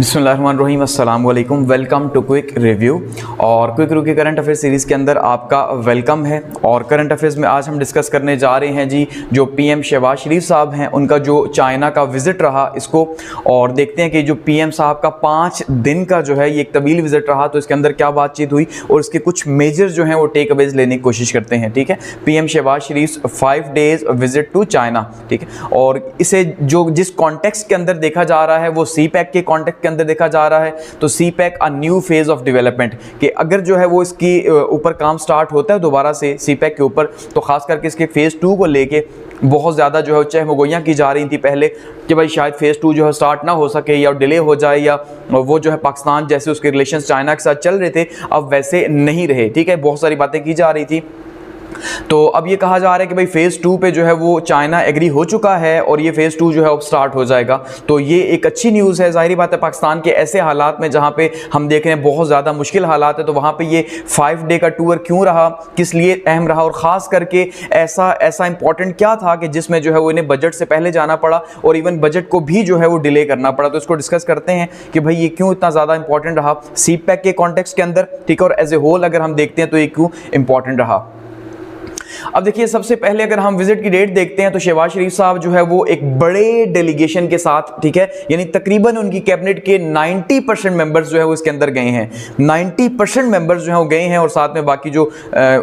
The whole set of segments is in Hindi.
बिस्मिल्लाहिर्रहमानिर्रहीम, अस्सलाम वालेकुम। Welcome to quick review. और क्विक रिव्यू के करंट अफेयर सीरीज़ के अंदर आपका वेलकम है। और करंट अफेयर्स में आज हम डिस्कस करने जा रहे हैं जी, जो पीएम शहबाज शरीफ साहब हैं उनका जो चाइना का विज़िट रहा इसको, और देखते हैं कि जो पीएम साहब का 5 दिन का जो है ये एक तवील विज़िट रहा, तो इसके अंदर क्या बातचीत हुई और इसके कुछ मेजर जो हैं वो टेक अवेज लेने की कोशिश करते हैं। ठीक है, PM Shahbaz Sharif 5 days visit to China. ठीक है, और इसे जो जिस कॉन्टेक्स्ट के अंदर देखा जा रहा है वो CPEC के कॉन्टेक्स्ट के अंदर देखा जा रहा है। तो CPEC a new phase of development, कि अगर जो है वो इसकी ऊपर काम स्टार्ट होता है दोबारा से CPEC के ऊपर, तो खास करके इसके फेज़ 2 को लेके बहुत ज़्यादा जो है चहमगोइयाँ की जा रही थी पहले कि भाई शायद फेज़ 2 जो है स्टार्ट ना हो सके या डिले हो जाए, या वो जो है पाकिस्तान जैसे उसके रिलेशंस चाइना के साथ चल रहे थे अब वैसे नहीं रहे। ठीक है, बहुत सारी बातें की जा रही थी। तो अब ये कहा जा रहा है कि भाई फेज़ 2 पे जो है वो चाइना एग्री हो चुका है और ये फेज़ 2 जो है अब स्टार्ट हो जाएगा। तो ये एक अच्छी न्यूज़ है। ज़ाहिर बात है पाकिस्तान के ऐसे हालात में जहाँ पे हम देख रहे हैं बहुत ज़्यादा मुश्किल हालात है, तो वहाँ पे ये 5 डे का टूर क्यों रहा, किस लिए अहम रहा, और ख़ास करके ऐसा इंपॉर्टेंट क्या था कि जिसमें जो है वो इन्हें बजट से पहले जाना पड़ा और इवन बजट को भी जो है वो डिले करना पड़ा। तो इसको डिस्कस करते हैं कि भाई ये क्यों इतना ज़्यादा इंपॉर्टेंट रहा CPEC के कॉन्टेक्स्ट के अंदर। ठीक है, और एज ए होल अगर हम देखते हैं तो ये क्यों इंपॉर्टेंट रहा। अब देखिए, सबसे पहले अगर हम विजिट की डेट देखते हैं तो शहबाज शरीफ साहब जो है वो एक बड़े डेलीगेशन के साथ, ठीक है, यानी तकरीबन उनकी कैबिनेट के 90% मेंबर्स जो है वो इसके अंदर गए हैं। 90% मेंबर्स जो है वो गए हैं और साथ में बाकी जो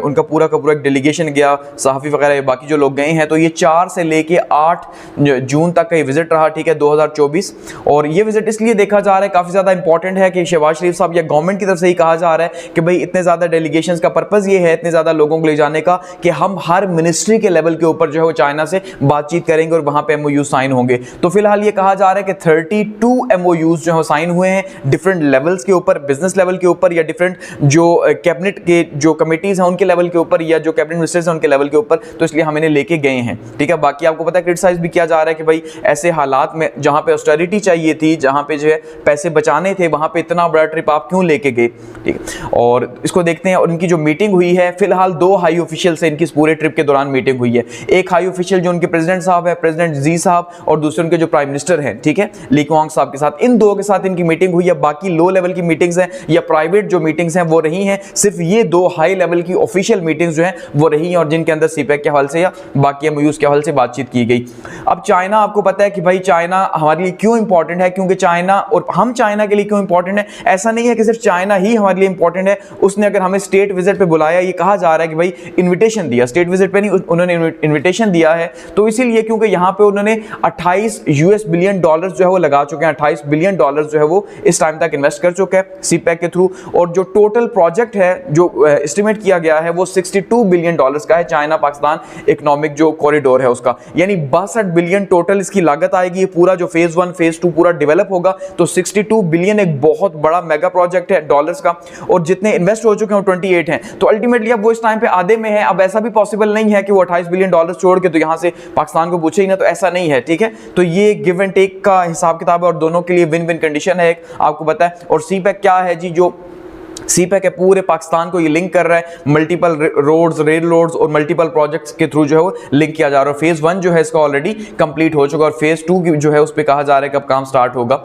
उनका पूरा का पूरा एक डेलीगेशन गया, सहाफ़ी वगैरह बाकी जो लोग गए हैं। तो ये 4 से लेके 8 जून तक का ये विजिट रहा। ठीक है, 2024। और ये विजिट इसलिए देखा जा रहा है काफ़ी ज़्यादा इंपॉर्टेंट है कि शहबाज शरीफ साहब या गवर्नमेंट की तरफ से ही कहा जा रहा है कि भाई इतने ज़्यादा डेलीगेशन का पर्पज़ ये है, इतने ज़्यादा लोगों को ले जाने का, कि हम हर मिनिस्ट्री के लेवल के ऊपर जो है वो चाइना से बातचीत करेंगे और वहां पे MOU साइन होंगे। तो फिलहाल ये कहा जा रहा है कि 32 MOUs जो है साइन हुए हैं डिफरेंट लेवल्स के ऊपर, बिजनेस लेवल के ऊपर या डिफरेंट जो कैबिनेट के जो कमिटीज हैं उनके लेवल के ऊपर या जो कैबिनेट मिनिस्टर्स हैं उनके लेवल के ऊपर। तो इसलिए हम इन्हें लेके गए हैं। ठीक है, बाकी आपको पता है क्रिटिसाइज भी किया जा रहा है कि भाई ऐसे हालात में जहां पे ऑस्टेरिटी चाहिए थी, जहां पे जो है पैसे बचाने थे, वहां पे इतना बड़ा ट्रिप आप क्यों लेके गए। ठीक है, और इसको देखते हैं। और इनकी जो मीटिंग हुई है, फिलहाल 2 हाई ऑफिशियल से इनकी पूरे ट्रिप के दौरान मीटिंग हुई है। एक हाई ऑफिशियल जो उनके प्रेसिडेंट साहब है, प्रेसिडेंट जी साहब, और दूसरे उनके जो प्राइम मिनिस्टर हैं, ठीक है, ली क्वांग साहब के साथ। इन दो के साथ इनकी मीटिंग हुई है। बाकी लो लेवल की मीटिंग्स हैं या प्राइवेट जो मीटिंग्स हैं वो रही हैं। सिर्फ ये 2 हाई लेवल की ऑफिशियल मीटिंग्स जो हैं वो रही हैं और जिनके अंदर CPEC के हवाले से या बाकी MOUs के हवाले से बातचीत की गई। अब चाइना, आपको पता है कि भाई चाइना हमारे लिए क्यों इंपॉर्टेंट है, क्योंकि चाइना और हम चाइना के लिए क्यों इंपॉर्टेंट है। ऐसा नहीं है कि सिर्फ चाइना ही हमारे लिए इंपॉर्टेंट है। उसने अगर हमें स्टेट विजिट पे बुलाया, ये कहा जा रहा है कि भाई इन्विटेशन दिया, स्टेट विजिट पे नहीं, उन्होंने इन्विटेशन दिया है। तो इसीलिए क्योंकि यहां पे उन्होंने 28 US बिलियन डॉलर्स जो है वो लगा चुके हैं। 28 बिलियन डॉलर्स जो है वो इस टाइम तक इन्वेस्ट कर चुके हैं CPEC के थ्रू। और जो टोटल प्रोजेक्ट है जो एस्टिमेट किया गया है वो 62 बिलियन डॉलर्स का है। चाइना पाकिस्तान इकोनॉमिक जो कॉरिडोर है उसका, यानी 62 बिलियन टोटल इसकी लागत आएगी। ये पूरा जो फेज 1 फेज 2 पूरा डेवलप होगा। तो 62 बिलियन एक बहुत बड़ा मेगा प्रोजेक्ट है डॉलर्स का, और जितने इन्वेस्ट हो चुके हैं 28 हैं। तो अल्टीमेटली अब वो इस टाइम पे आधे में है। अब ऐसा भी पॉसिबल नहीं है कि वो 28 बिलियन डॉलर छोड़ के तो यहां से पाकिस्तान को पूछे ही ना, तो ऐसा नहीं है। ठीक है, तो ये गिव एंड टेक का हिसाब किताब है और दोनों के लिए विन विन कंडीशन है, आपको पता है। और CPEC क्या है जी, जो CPEC है पूरे पाकिस्तान को ये लिंक कर रहा है, मल्टीपल रोड्स, रेल रोड्स और मल्टीपल प्रोजेक्ट्स के थ्रू जो है वो लिंक किया जा रहा है। फेज 1 जो है इसका ऑलरेडी कंप्लीट हो चुका है और फेज 2 की जो है उस पर कहा जा रहा है कब काम स्टार्ट होगा।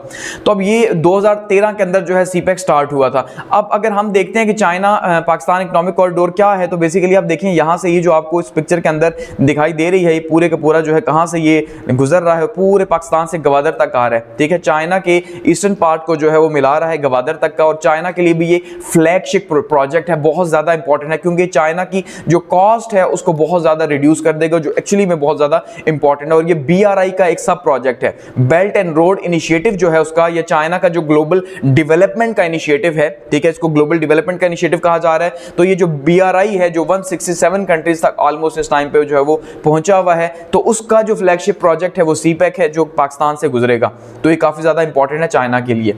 तो अब ये 2013 के अंदर जो है CPEC स्टार्ट हुआ था। अब अगर हम देखते हैं कि चाइना पाकिस्तान इकोनॉमिक कॉरिडोर क्या है, तो बेसिकली आप देखें यहाँ से ये जो आपको इस पिक्चर के अंदर दिखाई दे रही है, ये पूरे का पूरा जो है कहाँ से ये गुजर रहा है, पूरे पाकिस्तान से गवादर तक आ रहा है। ठीक है, चाइना के ईस्टर्न पार्ट को जो है वो मिला रहा है गवादर तक का। और चाइना के लिए भी ये फ्लैगशिप प्रोजेक्ट है, बहुत ज्यादा इंपॉर्टेंट है, क्योंकि चाइना की जो कॉस्ट है उसको बहुत ज्यादा रिड्यूस कर देगा, जो एक्चुअली में बहुत ज्यादा इंपॉर्टेंट है। और ये BRI का एक सब प्रोजेक्ट है, बेल्ट एंड रोड इनिशिएटिव जो है उसका, ये चाइना का जो ग्लोबल डेवलपमेंट का इनिशिएटिव है। ठीक है, इसको ग्लोबल डेवलपमेंट का इनिशिएटिव कहा जा रहा है। तो ये जो BRI है जो 167 कंट्रीज तक ऑलमोस्ट इस टाइम पे जो है वो पहुंचा हुआ है, तो उसका जो फ्लैगशिप प्रोजेक्ट है वो CPEC है जो पाकिस्तान से गुजरेगा। तो ये काफी ज्यादा इंपॉर्टेंट है चाइना के लिए।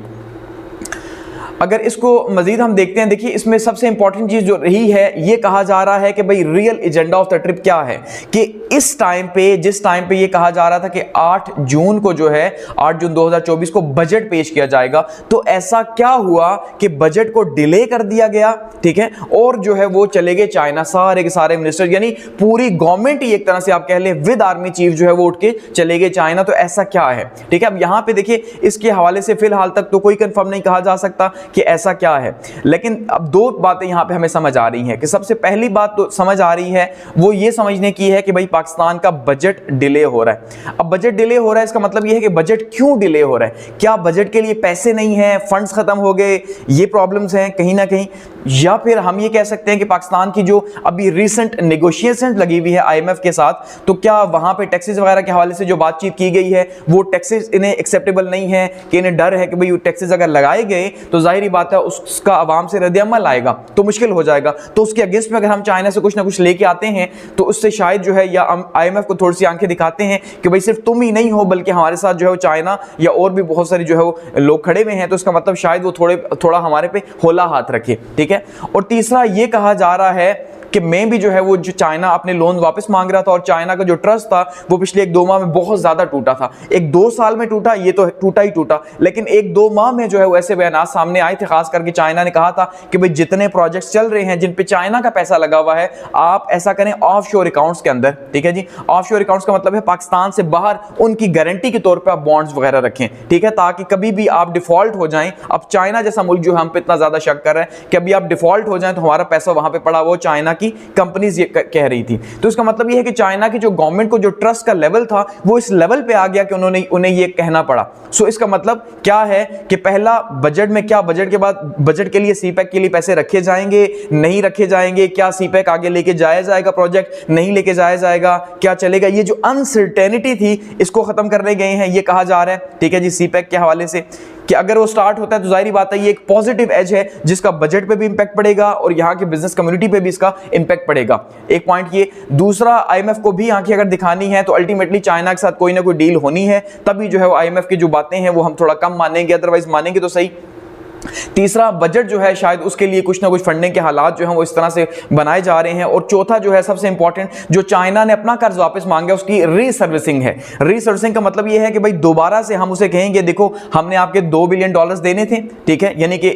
अगर इसको मजीद हम देखते हैं, देखिए इसमें सबसे इंपॉर्टेंट चीज जो रही है, ये कहा जा रहा है कि भाई real agenda of the trip क्या है, कि इस टाइम पे, जिस टाइम पे ये कहा जा रहा था कि 8 जून को जो है 8 जून 2024 को बजट पेश किया जाएगा, तो ऐसा क्या हुआ कि बजट को डिले कर दिया गया, ठीक है, और जो है वो चले गए चाइना, सारे के सारे मिनिस्टर, यानी पूरी गवर्नमेंट ही एक तरह से आप कह ले विद आर्मी चीफ जो है वो उठ के चले गए चाइना। तो ऐसा क्या है, ठीक है। अब यहां पे देखिए इसके हवाले से फिलहाल तक तो कोई कंफर्म नहीं कहा जा सकता कि ऐसा क्या है, लेकिन अब दो बातें यहां पे हमें समझ आ रही हैं कि सबसे पहली बात तो समझ आ रही है वो ये समझने की है कि भाई पाकिस्तान का बजट डिले हो रहा है। अब बजट डिले हो रहा है, इसका मतलब ये है कि बजट क्यों डिले हो रहा है, क्या बजट के लिए पैसे नहीं है, फंड्स खत्म हो गए, ये प्रॉब्लम्स हैं कहीं ना कहीं, या फिर हम ये कह सकते हैं कि पाकिस्तान की जो अभी रिसेंट नेगोशिएशन लगी हुई है आईएमएफ के साथ, तो क्या वहां पे टैक्सेस वगैरह के हवाले से जो बातचीत की गई है वो टैक्सेस इन्हें एक्सेप्टेबल नहीं है, कि इन्हें डर है कि भाई टैक्सेस अगर लगाए गए तो जाहिर बात है उसका आवाम से रद्द-ए-अमल आएगा तो मुश्किल हो जाएगा, तो उसके अगेंस्ट में अगर हम चाइना से कुछ ना कुछ लेके आते हैं तो उससे शायद जो है, या आईएमएफ को थोड़ी सी आंखें दिखाते हैं कि भाई सिर्फ तुम ही नहीं हो बल्कि हमारे साथ जो है चाइना या और भी बहुत सारी जो है वो लोग खड़े हुए हैं, तो इसका मतलब शायद वो थोड़ा हमारे पे होला हाथ रखे, ठीक है। और तीसरा ये कहा जा रहा है कि मैं भी जो है वो जो चाइना अपने लोन वापस मांग रहा था, और चाइना का जो ट्रस्ट था वो पिछले 1-2 माह में बहुत ज्यादा टूटा था, 1-2 साल में टूटा, ये तो टूटा ही टूटा, लेकिन 1-2 माह में जो है वो ऐसे बयान सामने आए थे, खास करके चाइना ने कहा था कि भाई जितने प्रोजेक्ट्स चल रहे हैं जिन पे चाइना का पैसा लगा हुआ है, आप ऐसा करें ऑफशोर अकाउंट्स के अंदर, ठीक है जी। ऑफशोर अकाउंट्स का मतलब है पाकिस्तान से बाहर उनकी गारंटी के तौर पर आप बॉन्ड्स वगैरह रखें, ठीक है, ताकि कभी भी आप डिफॉल्ट हो जाएं। अब चाइना जैसा मुल्क जो हम पे इतना ज्यादा शक कर रहा है कि अभी आप डिफॉल्ट हो जाएं तो हमारा पैसा वहां पे पड़ा, वो चाइना की कंपनीज कह रही थी। तो इसका मतलब यह है कि चाइना की जो गवर्नमेंट को जो ट्रस्ट का लेवल था वो इस लेवल पे आ गया कि उन्हें ये कहना पड़ा। सो इसका मतलब क्या है कि पहला बजट में क्या, बजट के बाद बजट के लिए सीपैक के लिए पैसे रखे जाएंगे, नहीं रखे जाएंगे, क्या सीपैक आगे लेके जाया जाएगा, प्रोजेक्ट नहीं लेके जाया जाएगा, क्या चलेगा, ये जो अनसर्टेनिटी थी इसको खत्म करने गए हैं, ये कहा जा रहा है, ठीक है जी। सीपैक के हवाले से कि अगर वो स्टार्ट होता है तो जाहिर बात है ये एक पॉजिटिव एज है जिसका बजट पे भी इंपैक्ट पड़ेगा और यहाँ की बिजनेस कम्युनिटी पे भी इसका इंपैक्ट पड़ेगा। एक पॉइंट ये, दूसरा आईएमएफ को भी आंखें अगर दिखानी है तो अल्टीमेटली चाइना के साथ कोई ना कोई डील होनी है, तभी जो है वो आईएमएफ की जो बातें हैं वो हम थोड़ा कम मानेंगे, अदरवाइज मानेंगे तो सही। तीसरा बजट जो है शायद उसके लिए कुछ ना कुछ फंडिंग के हालात जो हैं वो इस तरह से बनाए जा रहे हैं। और चौथा जो है सबसे इंपॉर्टेंट, जो चाइना ने अपना कर्ज वापस मांगा उसकी रीसर्विसिंग है। रीसर्विसिंग का मतलब ये है कि भाई दोबारा से हम उसे कहेंगे देखो हमने आपके $2 बिलियन देने थे, ठीक है, यानी कि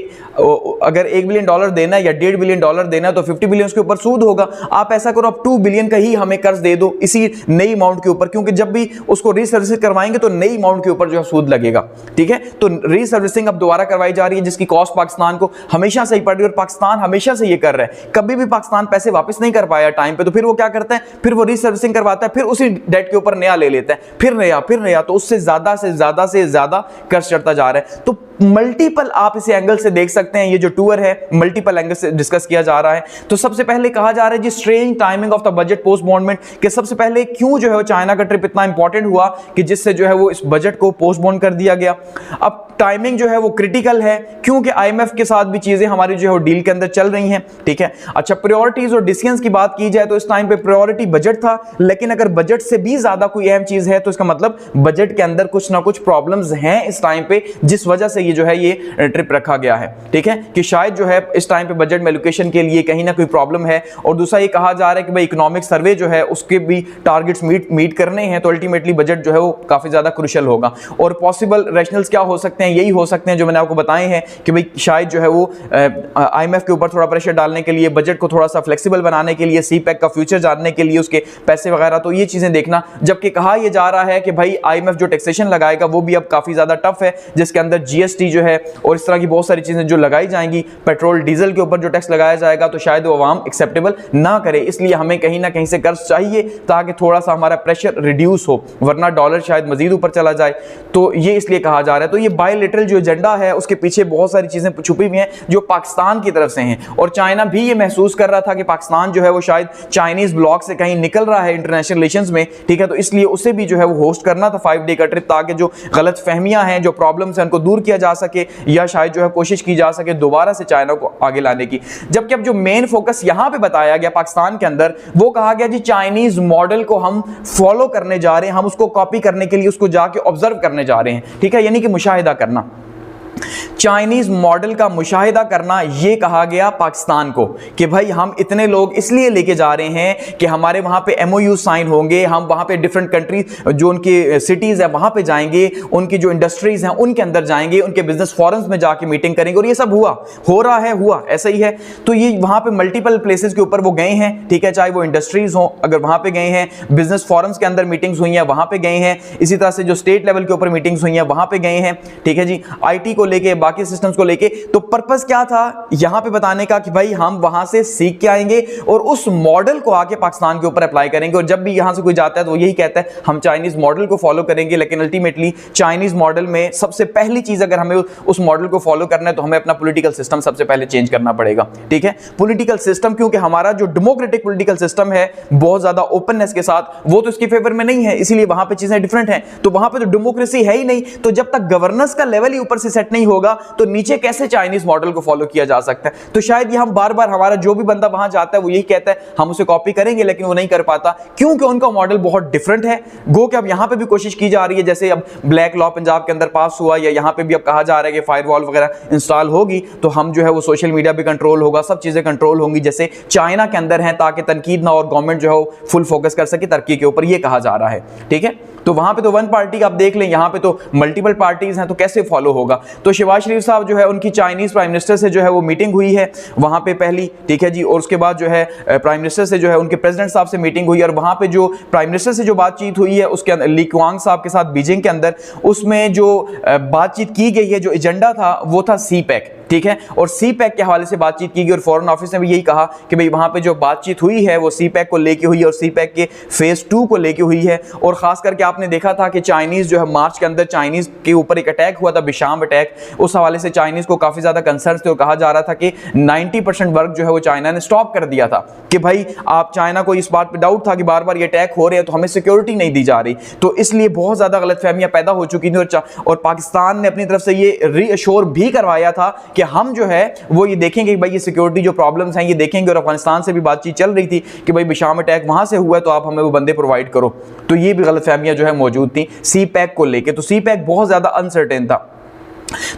अगर $1 बिलियन देना है या $1.5 बिलियन देना है तो 50 बिलियन के ऊपर सूद होगा। आप ऐसा करो, आप 2 बिलियन का ही हमें कर्ज दे दो इसी नई अमाउंट के ऊपर, क्योंकि जब भी उसको रीसर्विसिंग करवाएंगे तो नई अमाउंट के ऊपर जो है सूद लगेगा, ठीक है। तो रीसर्विसिंग अब दोबारा करवाई जा रही है जिसकी कॉस्ट पाकिस्तान को हमेशा से ही पड़ रही है, और पाकिस्तान हमेशा से ये कर रहा है। कभी भी पाकिस्तान पैसे वापस नहीं कर पाया टाइम पे, तो फिर वो क्या करता है, फिर वो रीसर्विसिंग करवाता है, फिर उसी डेट के ऊपर नया ले लेता है, फिर नया, तो उससे ज्यादा से ज्यादा कर्ज चढ़ता जा रहा है। तो मल्टीपल आप इसे एंगल से देख सकते हैं, ये जो टूर है मल्टीपल एंगल से डिस्कस किया जा रहा है। तो सबसे पहले कहा जा रहा है जी strange timing of the budget postponement, कि सबसे पहले क्यों जो है चाइना का ट्रिप इतना इंपॉर्टेंट हुआ कि जिससे जो है वो इस बजट को पोस्टपोन कर दिया गया। अब टाइमिंग जो है वो क्रिटिकल है क्योंकि आईएमएफ के साथ भी चीजें हमारी जो है डील के अंदर चल रही हैं, ठीक है। अच्छा, प्रायोरिटीज और डिसीजंस की बात की जाए तो इस टाइम पे प्रायोरिटी बजट था, लेकिन अगर बजट से भी ज्यादा कोई अहम चीज है तो इसका मतलब बजट के अंदर कुछ ना कुछ प्रॉब्लम्स हैं इस टाइम पे, जिस वजह से ये जो है ये ट्रिप रखा गया है, ठीक है, कि शायद जो है इस टाइम पे बजट में एलोकेशन के लिए कहीं ना कोई प्रॉब्लम है। और दूसरा ये कहा जा रहा है कि भाई इकोनॉमिक सर्वे जो है उसके भी टारगेट्स मीट करने हैं, तो अल्टीमेटली बजट जो है वो काफी ज्यादा क्रूशियल होगा। और पॉसिबल रैशनल्स क्या हो सकते हैं, यही हो सकते हैं जो मैंने आपको बताए हैं कि भाई शायद जो है वो आईएमएफ के ऊपर थोड़ा प्रेशर डालने के लिए, बजट को थोड़ा सा फ्लेक्सिबल बनाने के लिए, सीपैक का फ्यूचर जानने के लिए, उसके पैसे वगैरह, तो ये चीजें देखना। जबकि कहा यह जा रहा है कि भाई आईएमएफ जो टैक्सेशन लगाएगा वो भी अब काफी ज्यादा टफ है, जिसके अंदर जीएसटी जो है और इस तरह की बहुत सारी चीजें जो लगाई जाएंगी, पेट्रोल डीजल के ऊपर जो टैक्स लगाया जाएगा, तो शायद वो आवाम एक्सेप्टेबल ना करे। इसलिए हमें कहीं ना कहीं से कर्ज चाहिए ताकि थोड़ा सा हमारा प्रेशर रिड्यूस हो, वरना डॉलर शायद मजीद ऊपर चला जाए। तो ये इसलिए कहा जा रहा है। तो ये बायलैटरल जो एजेंडा है उसके पीछे बहुत सारी चीजें छुपी हुई हैं जो पाकिस्तान की तरफ से हैं, और चाइना भी ये महसूस कर रहा था कि पाकिस्तान जो है वो शायद चाइनीज ब्लॉक से कहीं निकल रहा है इंटरनेशनल रिलेशंस में, ठीक है। तो इसलिए उसे भी जो है वो होस्ट करना था 5 डे का ट्रिप, ताकि जो गलत फहमियां हैं, जो प्रॉब्लम्स हैं, उनको दूर किया जा सके, या शायद जो है कोशिश की जा सके दोबारा से चाइना को आगे लाने की। जबकि अब जो मेन फोकस यहां पे बताया गया पाकिस्तान के अंदर, वो कहा गया जी चाइनीज मॉडल को हम फॉलो करने जा रहे हैं, हम उसको कॉपी करने के लिए उसको जाके ऑब्जर्व करने जा रहे हैं, ठीक है, यानी कि मुशाहिदा करना। चाइनीज मॉडल का मुशाहिदा करना, यह कहा गया पाकिस्तान को कि भाई हम इतने लोग इसलिए लेके जा रहे हैं कि हमारे वहां पे एमओयू साइन होंगे, हम वहां पे डिफरेंट कंट्री जो उनकी सिटीज है वहां पे जाएंगे, उनकी जो इंडस्ट्रीज हैं उनके अंदर जाएंगे, उनके बिजनेस फोरम्स में जाके मीटिंग करेंगे, और ये सब हो रहा है, हुआ ऐसा ही है। तो ये वहां पे मल्टीपल प्लेसेस के ऊपर वो गए हैं, ठीक है, चाहे वो इंडस्ट्रीज हो, अगर वहां पे गए हैं, बिजनेस फोरम्स के अंदर मीटिंग्स हुई हैं वहां पे गए हैं, इसी तरह से जो स्टेट लेवल के ऊपर मीटिंग्स हुई हैं वहां पे गए हैं, ठीक है जी, आईटी को लेके, बाकी सिस्टम्स को लेके। तो पर्पस क्या था यहां पे बताने का कि भाई हम वहां से सीख के आएंगे और उस मॉडल को आके पाकिस्तान के ऊपर अप्लाई करेंगे, और जब भी यहां से कोई जाता है तो यही कहता है हम चाइनीज मॉडल को फॉलो करेंगे, लेकिन अल्टीमेटली चाइनीज मॉडल में सबसे पहली चीज, अगर हमें उस मॉडल को फॉलो करना है तो हमें अपना पॉलिटिकल सिस्टम सबसे पहले चेंज करना पड़ेगा, ठीक है। पॉलिटिकल सिस्टम, क्योंकि हमारा जो डेमोक्रेटिक पॉलिटिकल सिस्टम है बहुत ज्यादा ओपननेस के साथ, वो तो इसके फेवर में नहीं है, इसीलिए वहां पे चीजें डिफरेंट हैं। तो वहां पे तो डेमोक्रेसी है ही नहीं, तो जब तक गवर्नेंस का लेवल ही ऊपर से सेट नहीं होगा तो नीचे कैसे चाइनीज मॉडल को फॉलो किया जा सकता है। तो शायद ये हम बार बार, हमारा जो भी बंदा वहां जाता है वो यही कहता है हम उसे कॉपी करेंगे, लेकिन वो नहीं कर पाता, क्योंकि उनका मॉडल बहुत डिफरेंट है। गो कि अब यहां पे भी कोशिश की जा रही है, जैसे अब ब्लैक लॉ पंजाब के अंदर पास हुआ, या यहां पे भी अब कहा जा रहा है कि फायरवॉल वगैरह इंस्टॉल होगी तो हम जो है वो सोशल मीडिया भी कंट्रोल होगा, सब चीजें कंट्रोल होंगी जैसे चाइना के अंदर है, ताकि तनकीद ना और गवर्नमेंट जो है फुल फोकस कर सके तरक्की के ऊपर, ये कहा जा रहा है, ठीक है। तो वहां पे तो वन पार्टी आप देख लें, यहां पे तो मल्टीपल पार्टीज हैं, तो कैसे फॉलो होगा। तो शहबाज शरीफ साहब जो है उनकी चाइनीज प्राइम मिनिस्टर से जो है वो मीटिंग हुई है वहां पे पहली, ठीक है जी, और उसके बाद जो है प्राइम मिनिस्टर से जो है उनके प्रेसिडेंट साहब से मीटिंग हुई, और वहां पे जो प्राइम मिनिस्टर से जो बातचीत हुई है उसके अंदर ली क्वांग साहब के साथ बीजिंग के अंदर, उसमें जो बातचीत की गई है, जो एजेंडा था वो था सी पैक, ठीक है, और सी पैक के हवाले से बातचीत की गई, और फॉरेन ऑफिस ने भी यही कहा कि भाई वहां पे जो बातचीत हुई है वो सी पैक को लेके हुई है और सी पैक के फेज 2 को लेके हुई है। और खास करके आपने देखा था कि चाइनीज जो है मार्च के अंदर चाइनीज के ऊपर एक अटैक हुआ था, बिशाम अटैक, उस हवाले से चाइनीज को काफी ज्यादा कंसर्न थे, और कहा जा रहा था कि 90% वर्क जो है वो चाइना ने स्टॉप कर दिया था कि भाई आप, चाइना को इस बात पे डाउट था कि बार बार ये अटैक हो रहे हैं तो हमें सिक्योरिटी नहीं दी जा रही, तो इसलिए बहुत ज्यादा गलतफहमियां पैदा हो चुकी थी, और पाकिस्तान ने अपनी तरफ से ये रीअश्योर भी करवाया था कि हम जो है वो ये देखेंगे कि भाई ये सिक्योरिटी जो प्रॉब्लम्स हैं ये देखेंगे, और अफगानिस्तान से भी बातचीत चल रही थी कि भाई बिशाम अटैक वहां से हुआ है तो आप हमें वो बंदे प्रोवाइड करो। तो ये भी गलतफहमियां जो है मौजूद थी सी पैक को लेके, तो सी पैक बहुत ज्यादा अनसर्टेन था।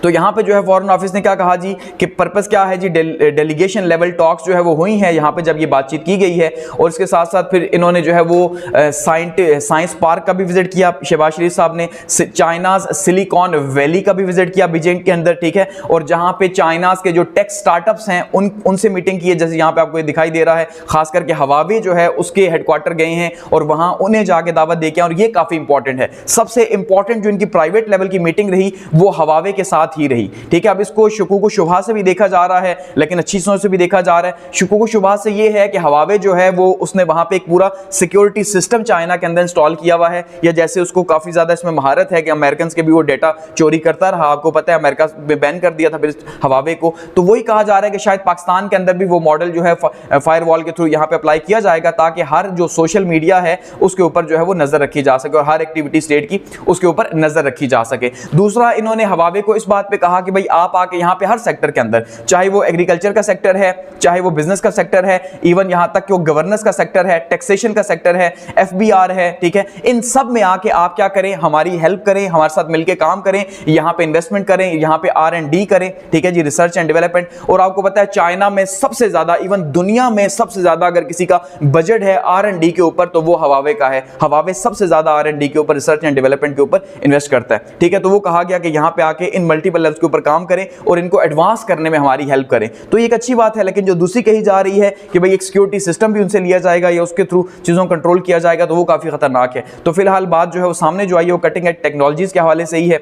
तो यहां पे जो है फॉरेन ऑफिस ने क्या कहा जी कि पर्पस क्या है जी, डेलीगेशन लेवल टॉक्स जो है वो हुई हैं यहां पे जब ये बातचीत की गई है, और इसके साथ साथ फिर इन्होंने जो है वो साइंस पार्क का भी विजिट किया शहबाज शरीफ साहब ने, चाइनाज सिलिकॉन वैली का भी विजिट किया बीजिंग के अंदर, ठीक है, और जहां पे चाइनाज के जो टेक स्टार्टअप्स हैं उनसे मीटिंग की है, जैसे यहां पे आपको ये दिखाई दे रहा है, खास करके हवावे जो है उसके हेडक्वार्टर गए हैं और वहां उन्हें जाके दावत दे के, और ये काफी इंपॉर्टेंट है, सबसे इंपॉर्टेंट जो इनकी प्राइवेट लेवल की मीटिंग रही वो हवावे साथ ही रही, ठीक है। अब इसको शुकूक शुबहा से भी देखा जा रहा है, लेकिन अच्छी सोच से भी देखा जा रहा है। शुकूक शुबहा से ये है कि हवावे जो है वो उसने वहां पे एक पूरा सिक्योरिटी सिस्टम चाइना के अंदर इंस्टॉल किया हुआ है, या जैसे उसको काफी ज्यादा इसमें महारत है कि अमेरिकन के भी वो डेटा चोरी करता रहा, आपको पता है अमेरिका में बैन कर दिया था फिर हवावे को, तो वही कहा जा रहा है कि शायद पाकिस्तान के अंदर भी वो मॉडल जो है फायरवॉल के थ्रू यहाँ पे अप्लाई किया जाएगा, ताकि हर जो सोशल मीडिया है उसके ऊपर जो है वो नजर रखी जा सके, और हर एक्टिविटी स्टेट की उसके ऊपर नजर रखी जा सके। दूसरा, इन्होंने हवावे को इस बात पे कहा कि भाई आप आके यहाँ पे हर सेक्टर के अंदर, चाहे वो एग्रीकल्चर का सेक्टर है, चाहे वो बिजनेस का सेक्टर है, इवन यहां तक कि वो गवर्नेंस का सेक्टर है, टैक्सेशन का सेक्टर है, एफबीआर है, ठीक है, इन सब में आके आप क्या करें, हमारी हेल्प करें, हमारे साथ मिलकर काम करें, यहां पे इन्वेस्टमेंट करें, यहां पे R&D करें, ठीक है जी, रिसर्च एंड डेवलपमेंट। और आपको पता है चाइना में सबसे ज्यादा, इवन दुनिया में सबसे ज्यादा अगर किसी का बजट है R&D के ऊपर तो वो हवावे का है, हवावे सबसे ज्यादा R&D के ऊपर, रिसर्च एंड डेवलपमेंट के ऊपर इन्वेस्ट करता है, ठीक है। तो वो कहा गया कि यहां पे आके इन मल्टीपल लेवल्स के ऊपर काम करें और इनको एडवांस करने में हमारी हेल्प करें, तो ये एक अच्छी बात है। लेकिन जो दूसरी कही जा रही है कि भाई एक सिक्योरिटी सिस्टम भी उनसे लिया जाएगा या उसके थ्रू चीजों को कंट्रोल किया जाएगा, तो वो काफी खतरनाक है। तो फिलहाल बात जो है वो सामने जो आई है वो कटिंग एज टेक्नोलॉजीज के हवाले से ही है,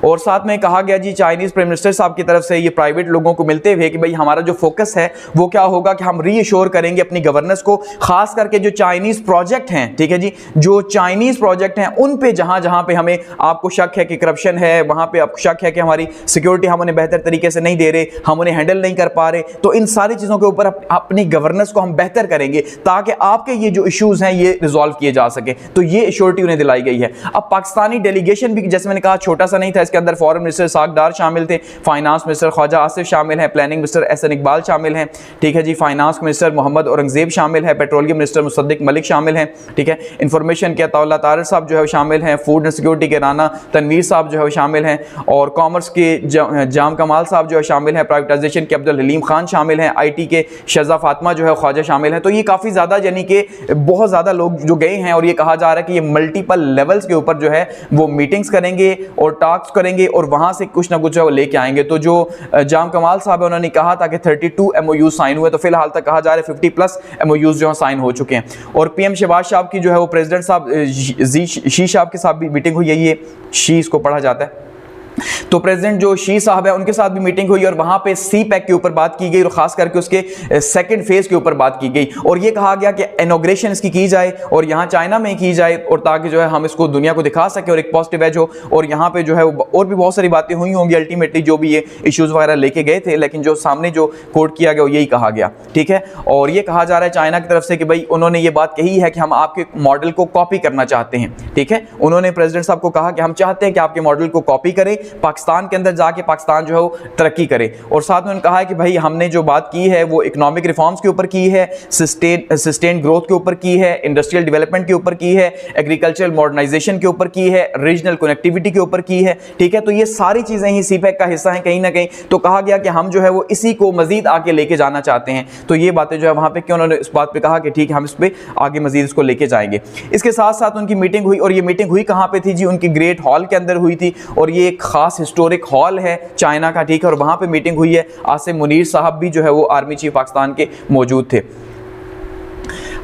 और साथ में कहा गया जी चाइनीज प्राइम मिनिस्टर साहब की तरफ से ये प्राइवेट लोगों को मिलते हुए कि भाई हमारा जो फोकस है वो क्या होगा कि हम रीअश्योर करेंगे अपनी गवर्नेंस को, खास करके जो चाइनीज प्रोजेक्ट हैं, ठीक है जी, जो चाइनीज प्रोजेक्ट हैं उन पे जहां जहां पे हमें आपको शक है कि करप्शन है, वहां पे आपको शक है कि हमारी सिक्योरिटी हम उन्हें बेहतर तरीके से नहीं दे रहे, हम उन्हें हैंडल नहीं कर पा रहे, तो इन सारी चीजों के ऊपर अपनी गवर्नेंस को हम बेहतर करेंगे ताकि आपके ये जो इश्यूज हैं ये रिजॉल्व किए जा सके। तो ये एश्योरिटी उन्हें दिलाई गई है। अब पाकिस्तानी डेलीगेशन भी जैसे मैंने कहा छोटा सा नहीं था, इसके अंदर फॉरेन मिनिस्टर साक डार शामिल थे, फाइनेंस मिनिस्टर ख्वाजा आसिफ शामिल हैं, प्लानिंग मिनिस्टर एहसन इकबाल शामिल हैं, ठीक है जी, फाइनेंस मिनिस्टर मोहम्मद औरंगजेब शामिल है, पेट्रोलियम मिनिस्टर मुसद्दिक मलिक शामिल हैं, ठीक है, इंफॉर्मेशन के अताउल्लाह तारिक साहब जो है शामिल हैं, फूड एंड सिक्योरिटी के राना तनवीर साहब जो है शामिल हैं, और कॉमर्स के जाम कमाल साहब जो है शामिल हैं, प्राइवेटाइजेशन के अब्दुल हलीम खान शामिल हैं, IT के शजा फातिमा जो है ख्वाजा शामिल हैं। तो ये काफ़ी ज़्यादा यानी कि बहुत ज़्यादा लोग जो गए हैं और ये कहा जा रहा है कि ये मल्टीपल लेवल्स के ऊपर जो है वो मीटिंग्स करेंगे और टॉक्स करेंगे और वहाँ से कुछ ना कुछ जो है वो लेके आएंगे। तो जो जाम कमाल साहब है उन्होंने कहा था कि 32 MOU साइन हुए, तो फिलहाल तक कहा जा रहा है 50+ MOUs जो है साइन हो चुके हैं। और PM शहबाज साहब की जो है वो प्रेसिडेंट साहब शी साहब के साथ भी मीटिंग हुई है, ये शी इसको पढ़ा जाता है। तो प्रेसिडेंट जो शी साहब है उनके साथ भी मीटिंग हुई और वहां पे CPEC के ऊपर बात की गई और खास करके उसके सेकंड फेज के ऊपर बात की गई और ये कहा गया कि इनॉग्रेशन इसकी की जाए और यहाँ चाइना में की जाए और ताकि जो है हम इसको दुनिया को दिखा सके और एक पॉजिटिव एज हो। और यहाँ पे जो है और भी बहुत सारी बातें हुई होंगी अल्टीमेटली जो भी ये इश्यूज वगैरह लेके गए थे, लेकिन जो सामने जो कोट किया गया वो यही कहा गया, ठीक है। और ये कहा जा रहा है चाइना की तरफ से कि भाई उन्होंने ये बात कही है कि हम आपके मॉडल को कॉपी करना चाहते हैं, ठीक है। उन्होंने प्रेसिडेंट साहब को कहा कि हम चाहते हैं कि आपके मॉडल को कॉपी करें, पाकिस्तान के अंदर जाके पाकिस्तान जो है वो तरक्की करे। और साथ में उन्होंने कहा है कि भाई हमने जो बात की है वो इकोनॉमिक रिफॉर्म्स के ऊपर की है, सस्टेन ग्रोथ के ऊपर की है, इंडस्ट्रियल डेवलपमेंट के ऊपर की है, एग्रीकल्चरल मॉडर्नाइजेशन के ऊपर की है, रीजनल कनेक्टिविटी के ऊपर की है, ठीक है। तो ये सारी चीजें ही CPEC का हिस्सा हैं कहीं ना कहीं। तो कहा गया कि हम जो है वो इसी को मजीद आगे लेके जाना चाहते हैं। तो ये बातें जो है वहां पे क्यों उन्होंने इस बात पे कहा कि ठीक है हम इस पे आगे मजीद इसको लेके जाएंगे। इसके साथ साथ उनकी मीटिंग हुई और ये मीटिंग हुई कहां पे थी जी, उनकी ग्रेट हॉल के अंदर हुई थी और ये एक खास हिस्टोरिक हॉल है चाइना का, ठीक है। और वहां पे मीटिंग हुई है, आसिम मुनीर साहब भी जो है वो आर्मी चीफ पाकिस्तान के मौजूद थे।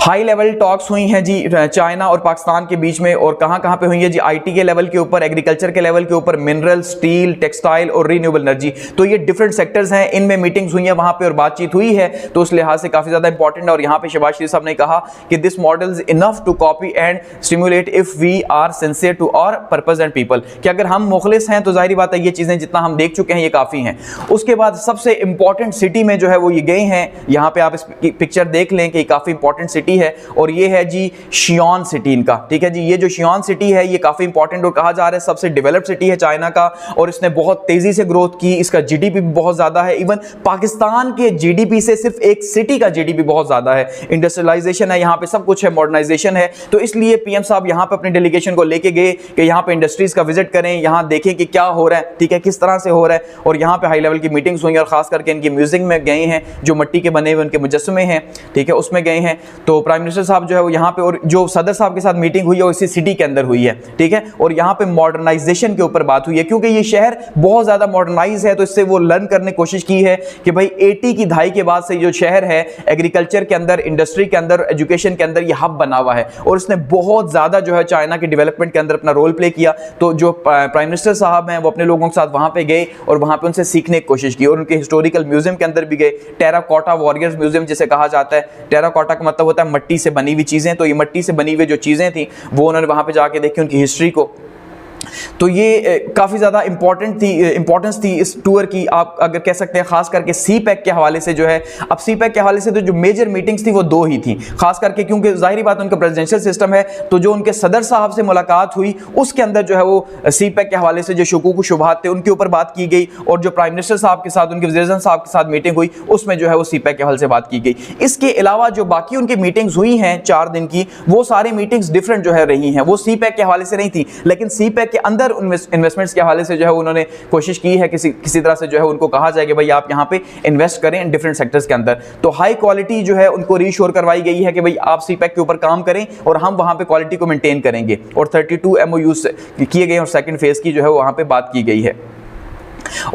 हाई लेवल टॉक्स हुई हैं जी चाइना और पाकिस्तान के बीच में और कहां कहां पे हुई है जी, IT के लेवल के ऊपर, एग्रीकल्चर के लेवल के ऊपर, मिनरल, स्टील, टेक्सटाइल और रीन्यूएबल एनर्जी। तो ये डिफरेंट सेक्टर्स हैं, इनमें मीटिंग्स हुई हैं वहां पे और बातचीत हुई है। तो उस लिहाज से काफी ज्यादा इंपॉर्टेंट है। और यहां पे शहबाज शरीफ साहब ने कहा कि this model is enough to copy and stimulate if we are sincere to our purpose and people, कि अगर हम मुखलिस हैं तो जाहिर बात है ये चीजें जितना हम देख चुके हैं ये काफी हैं। उसके बाद सबसे इंपॉर्टेंट सिटी में जो है वो ये गए हैं, यहां पे आप इस पिक्चर देख लें कि काफी इंपॉर्टेंट सिटी है और ये है जी शियोन सिटी इनका, ठीक है जी। ये जो शियोन सिटी है ये काफी इंपॉर्टेंट और कहा जा रहा है सबसे डेवलप्ड सिटी है चाइना का और इसने बहुत तेजी से ग्रोथ की, इसका GDP भी बहुत ज्यादा है। इवन पाकिस्तान के GDP से सिर्फ एक सिटी का GDP बहुत ज्यादा है। इंडस्ट्रियलाइजेशन है यहाँ पे, सब कुछ है, मॉडर्नाइजेशन है। तो इसलिए PM साहब यहाँ पे अपने डेलीगेशन को लेके गए कि यहाँ पे इंडस्ट्रीज का विजिट करें, यहाँ देखें कि क्या हो रहा है, ठीक है, किस तरह से हो रहा है। और यहाँ पे हाई लेवल की मीटिंग्स हुई और खास करके इनकी म्यूजियम में गए हैं, जो मिट्टी के बने हुए उनके मुजस्समे हैं, ठीक है, उसमें गए हैं। तो प्राइम मिनिस्टर साहब जो है वो यहाँ पे और जो सदर साहब के साथ मीटिंग हुई है इसी सिटी के अंदर हुई है, ठीक है। और यहाँ पे मॉडर्नाइजेशन के ऊपर बात हुई है क्योंकि ये शहर बहुत ज्यादा मॉडर्नाइज है। तो इससे वो लर्न करने की कोशिश की है कि भाई 80 की दहाई के बाद से जो शहर है एग्रीकल्चर के अंदर, इंडस्ट्री के अंदर, एजुकेशन के अंदर ये हब बना हुआ है और इसने बहुत ज्यादा जो है चाइना के डेवलपमेंट के अंदर अपना रोल प्ले किया। तो जो प्राइम मिनिस्टर साहब हैं वो अपने लोगों के साथ वहां पे गए और वहां पे उनसे सीखने की कोशिश की और उनके हिस्टोरिकल म्यूजियम के अंदर भी गए। टेराकोटा वॉरियर्स म्यूजियम जिसे कहा जाता है, टेराकोटा का मतलब होता है मिट्टी से बनी हुई चीजें। तो ये मिट्टी से बनी हुई जो चीजें थी वो उन्होंने वहां पे जाके देखी, उनकी हिस्ट्री को। तो ये काफ़ी ज़्यादा इंपॉर्टेंस थी इस टूर की, आप अगर कह सकते हैं, खास करके CPEC के हवाले से जो है। अब CPEC के हवाले से तो जो मेजर मीटिंग्स थी वो 2 ही थी, खास करके क्योंकि जाहिर बात उनका प्रेसिडेंशियल सिस्टम है। तो जो उनके सदर साहब से मुलाकात हुई उसके अंदर जो है वो CPEC के हवाले से जो शुकूक शुबहात थे उनके ऊपर बात की गई और जो प्राइम मिनिस्टर साहब के साथ, उनके वज़ीर-ए-आज़म साहब के साथ मीटिंग हुई उसमें जो है वो CPEC के हवाले से बात की गई। इसके अलावा जो बाकी उनकी मीटिंग्स हुई हैं 4 दिन की, वो सारी मीटिंग्स डिफरेंट जो है रही हैं, वो CPEC के हवाले से नहीं थी, लेकिन CPEC के अंदर इन्वेस्टमेंट्स के हवाले से जो है उन्होंने कोशिश की है किसी तरह से जो है उनको कहा जाए कि भाई आप यहाँ पे इन्वेस्ट करें डिफरेंट सेक्टर्स के अंदर। तो हाई क्वालिटी जो है उनको रीश्योर करवाई गई है कि भाई आप CPEC के ऊपर काम करें और हम वहाँ पे क्वालिटी को मेंटेन करेंगे। और 32 MOUs किए गए और सेकंड फेज की जो है वहाँ पे बात की गई है।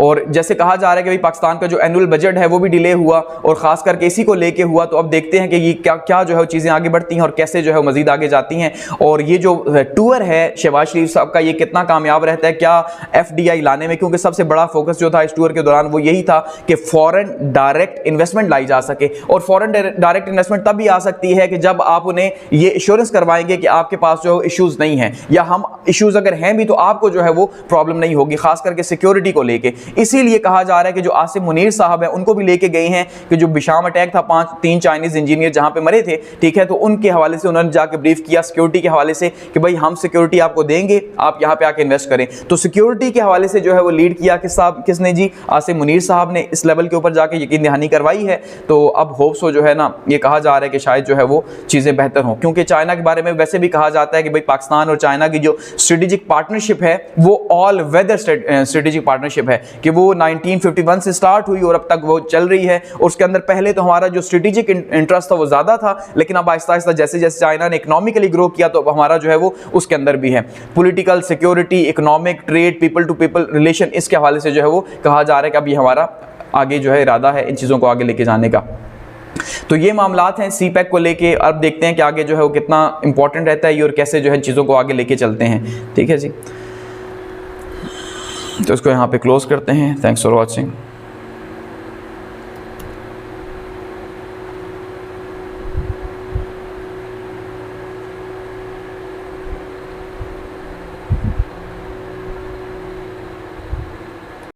और जैसे कहा जा रहा है कि भाई पाकिस्तान का जो एनुअल बजट है वो भी डिले हुआ और खास करके इसी को लेके हुआ। तो अब देखते हैं कि ये क्या जो है चीज़ें आगे बढ़ती हैं और कैसे जो है मजीद आगे जाती हैं। और ये जो टूर है शहबाज शरीफ साहब का, ये कितना कामयाब रहता है क्या FDI लाने में, क्योंकि सबसे बड़ा फोकस जो था इस टूर के दौरान वो यही था कि फॉरेन डायरेक्ट इन्वेस्टमेंट लाई जा सके। और फॉरेन डायरेक्ट इन्वेस्टमेंट तब भी आ सकती है कि जब आप उन्हें ये इंश्योरेंस करवाएंगे कि आपके पास जो इश्यूज नहीं है, या हम इश्यूज अगर हैं भी तो आपको जो है वो प्रॉब्लम नहीं होगी, खास करके सिक्योरिटी को लेके। इसीलिए कहा जा रहा है कि जो आसिम मुनीर साहब है उनको भी लेके गए हैं कि जो बिशाम अटैक था 3 चाइनीज इंजीनियर जहां पे मरे थे, ठीक है, तो उनके हवाले से उन्होंने जाके ब्रीफ किया सिक्योरिटी के हवाले से कि भाई हम सिक्योरिटी आपको देंगे, आप यहां पे आके इन्वेस्ट करें। तो सिक्योरिटी के हवाले से जो है वो लीड किया किसने जी, आसिम मुनीर साहब ने इस लेवल के ऊपर जाके यकीन दहानी करवाई है। तो अब होप्स हो जो है ना, ये कहा जा रहा है कि शायद जो है वो चीजें बेहतर हों, क्योंकि चाइना के बारे में वैसे भी कहा जाता है कि भाई पाकिस्तान और चाइना की जो स्ट्रेटेजिक पार्टनरशिप है वो all weather strategic partnership relationship है कि वो 1951 से स्टार्ट हुई और अब तक वो चल रही है। और उसके अंदर पहले तो हमारा जो स्ट्रेटेजिक इंटरेस्ट था वो ज़्यादा था, लेकिन अब आहिस्ता आहिस्ता जैसे जैसे चाइना ने इकोनॉमिकली ग्रो किया तो अब हमारा जो है वो उसके अंदर भी है। Political, security, economic, trade, people to people relation, इसके हवाले से जो है वो कहा जा रहा है कि अभी हमारा आगे जो है इरादा है इन चीज़ों को आगे लेके जाने का। तो ये मामलात हैं CPEC को लेके। अब देखते हैं कि आगे जो है वो कितना इंपॉर्टेंट रहता है ये और कैसे जो है चीज़ों को आगे लेके चलते हैं। ठीक है जी, तो इसको यहाँ पे क्लोज करते हैं। Thanks for watching.